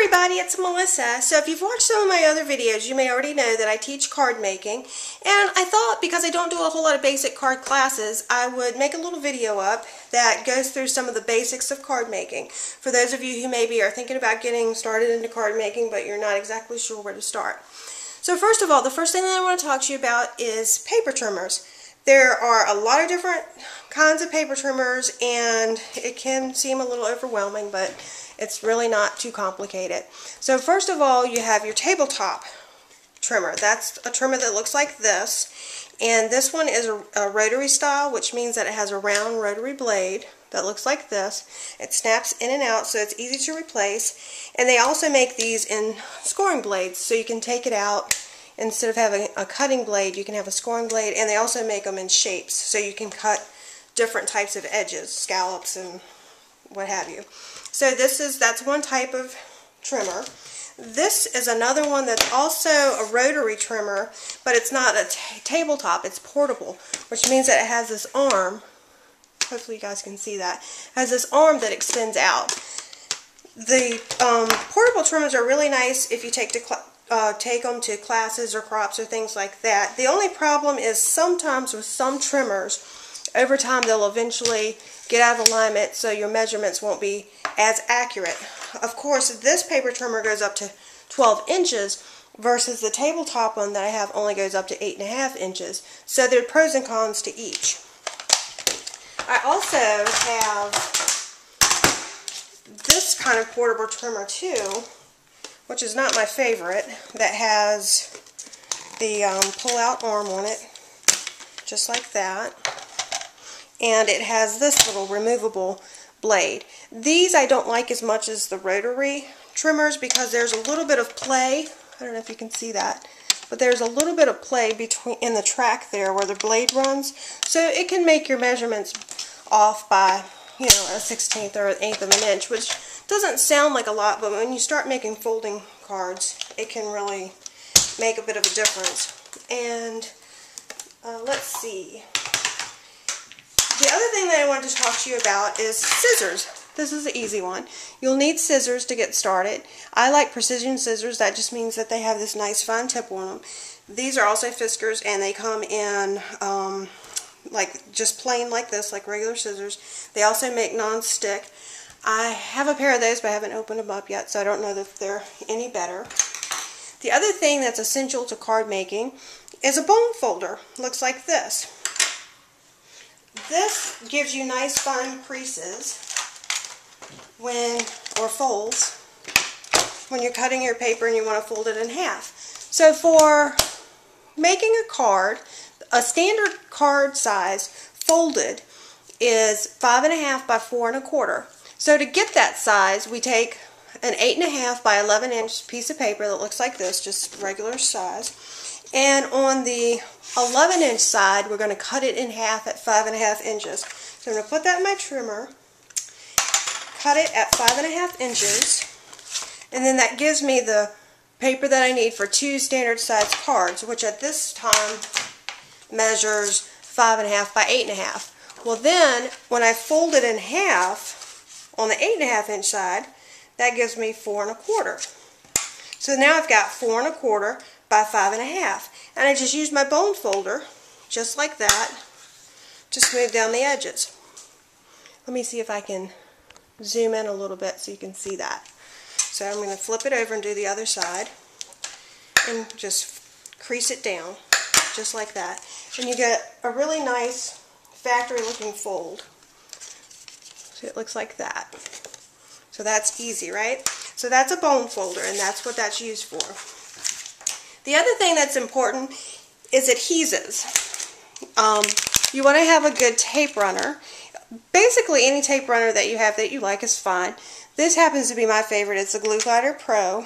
everybody, it's Melissa. So if you've watched some of my other videos, you may already know that I teach card making. And I thought, because I don't do a whole lot of basic card classes, I would make a little video up that goes through some of the basics of card making. For those of you who maybe are thinking about getting started into card making, but you're not exactly sure where to start. So first of all, the first thing that I want to talk to you about is paper trimmers. There are a lot of different kinds of paper trimmers, and it can seem a little overwhelming, but it's really not too complicated. So first of all, you have your tabletop trimmer. That's a trimmer that looks like this, and this one is a rotary style, which means that it has a round rotary blade that looks like this. It snaps in and out, so it's easy to replace. And they also make these in scoring blades, so you can take it out. Instead of having a cutting blade, you can have a scoring blade, and they also make them in shapes, so you can cut different types of edges, scallops and what have you. So that's one type of trimmer. This is another one that's also a rotary trimmer, but it's not a tabletop, it's portable, which means that it has this arm. Hopefully you guys can see that. It has this arm that extends out. The portable trimmers are really nice if you take them to classes or crops or things like that. The only problem is sometimes with some trimmers, over time they'll eventually get out of alignment, so your measurements won't be as accurate. Of course, this paper trimmer goes up to 12 inches versus the tabletop one that I have only goes up to 8.5 inches. So there are pros and cons to each. I also have this kind of portable trimmer too, which is not my favorite, that has the pull-out arm on it, just like that. And it has this little removable blade. These I don't like as much as the rotary trimmers because there's a little bit of play. I don't know if you can see that, but there's a little bit of play in the track there where the blade runs, so it can make your measurements off by, you know, a 1/16 or 1/8 of an inch, which doesn't sound like a lot, but when you start making folding cards, it can really make a bit of a difference. And let's see. The other thing that I wanted to talk to you about is scissors. This is an easy one. You'll need scissors to get started. I like precision scissors. That just means that they have this nice fine tip on them. These are also Fiskars, and they come in like just plain like this, like regular scissors. They also make non-stick. I have a pair of those, but I haven't opened them up yet, so I don't know if they're any better. The other thing that's essential to card making is a bone folder. Looks like this. This gives you nice fine creases or folds when you're cutting your paper and you want to fold it in half. So for making a card, a standard card size folded is 5.5 by 4.25. So to get that size, we take an 8.5 by 11 inch piece of paper that looks like this, just regular size. And on the 11 inch side, we're going to cut it in half at 5.5 inches. So I'm going to put that in my trimmer, cut it at 5.5 inches, and then that gives me the paper that I need for 2 standard size cards, which at this time measures 5.5 by 8.5. Well then, when I fold it in half on the 8.5 inch side, that gives me 4.25. So now I've got 4.25 by 5.5, and I just use my bone folder, just like that, to smooth down the edges. Let me see if I can zoom in a little bit so you can see that. So I'm going to flip it over and do the other side, and just crease it down, just like that. And you get a really nice factory looking fold. So it looks like that. So that's easy, right? So that's a bone folder, and that's what that's used for. The other thing that's important is adhesives. You want to have a good tape runner. Basically any tape runner that you have that you like is fine. This happens to be my favorite. It's the Glue Glider Pro,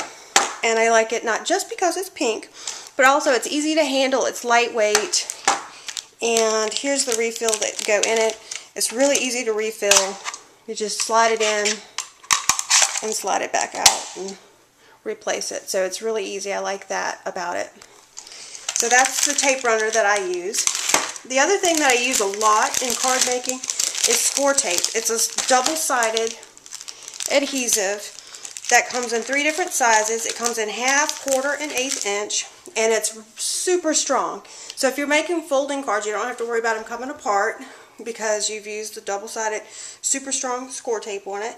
and I like it not just because it's pink, but also it's easy to handle, it's lightweight, and here's the refill that go in it. It's really easy to refill. You just slide it in and slide it back out and replace it. So it's really easy. I like that about it. So that's the tape runner that I use. The other thing that I use a lot in card making is scor-tape. It's a double-sided adhesive that comes in 3 different sizes. It comes in half, quarter, and 1/8 inch, and it's super strong. So if you're making folding cards, you don't have to worry about them coming apart because you've used the double-sided super strong score tape on it.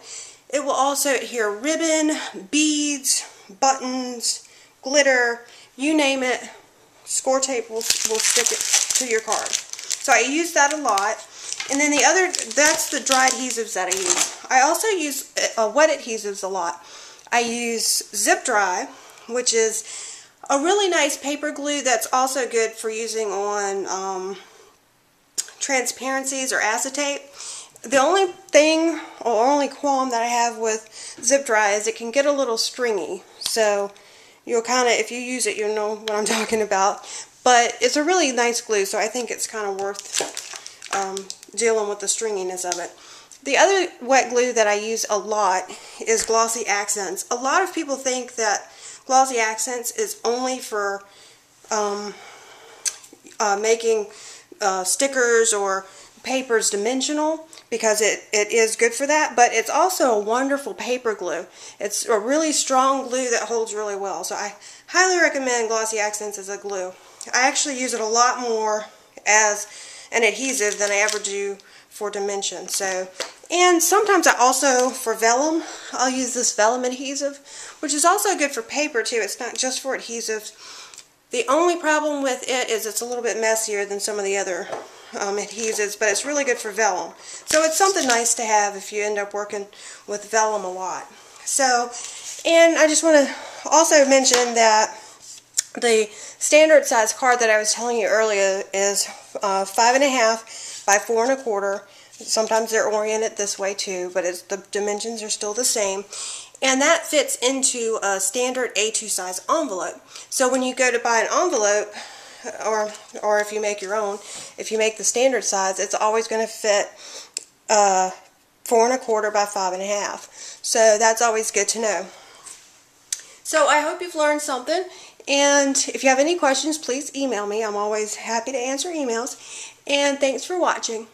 It will also adhere ribbon, beads, buttons, glitter, you name it. Score tape will stick it to your card. So I use that a lot. And then the other, that's the dry adhesives that I use. I also use wet adhesives a lot. I use Zip Dry, which is a really nice paper glue that's also good for using on transparencies or acetate. The only thing or only qualm that I have with Zip Dry is it can get a little stringy. So you'll kind of, if you use it, you'll know what I'm talking about. But it's a really nice glue, so I think it's kind of worth dealing with the stringiness of it. The other wet glue that I use a lot is Glossy Accents. A lot of people think that Glossy Accents is only for making stickers or papers dimensional, because it is good for that, but it's also a wonderful paper glue. It's a really strong glue that holds really well, so I highly recommend Glossy Accents as a glue. I actually use it a lot more as an adhesive than I ever do for dimension. So, and sometimes I also, for vellum, I'll use this vellum adhesive, which is also good for paper too. It's not just for adhesives. The only problem with it is it's a little bit messier than some of the other adhesives, but it's really good for vellum. So it's something nice to have if you end up working with vellum a lot. So, and I just want to also mention that the standard size card that I was telling you earlier is 5.5 by 4 1/4. Sometimes they're oriented this way too, but the dimensions are still the same. And that fits into a standard A2 size envelope. So when you go to buy an envelope, or if you make your own, if you make the standard size, it's always going to fit 4 1/4 by 5.5. So that's always good to know. So I hope you've learned something, and if you have any questions, please email me. I'm always happy to answer emails, and thanks for watching.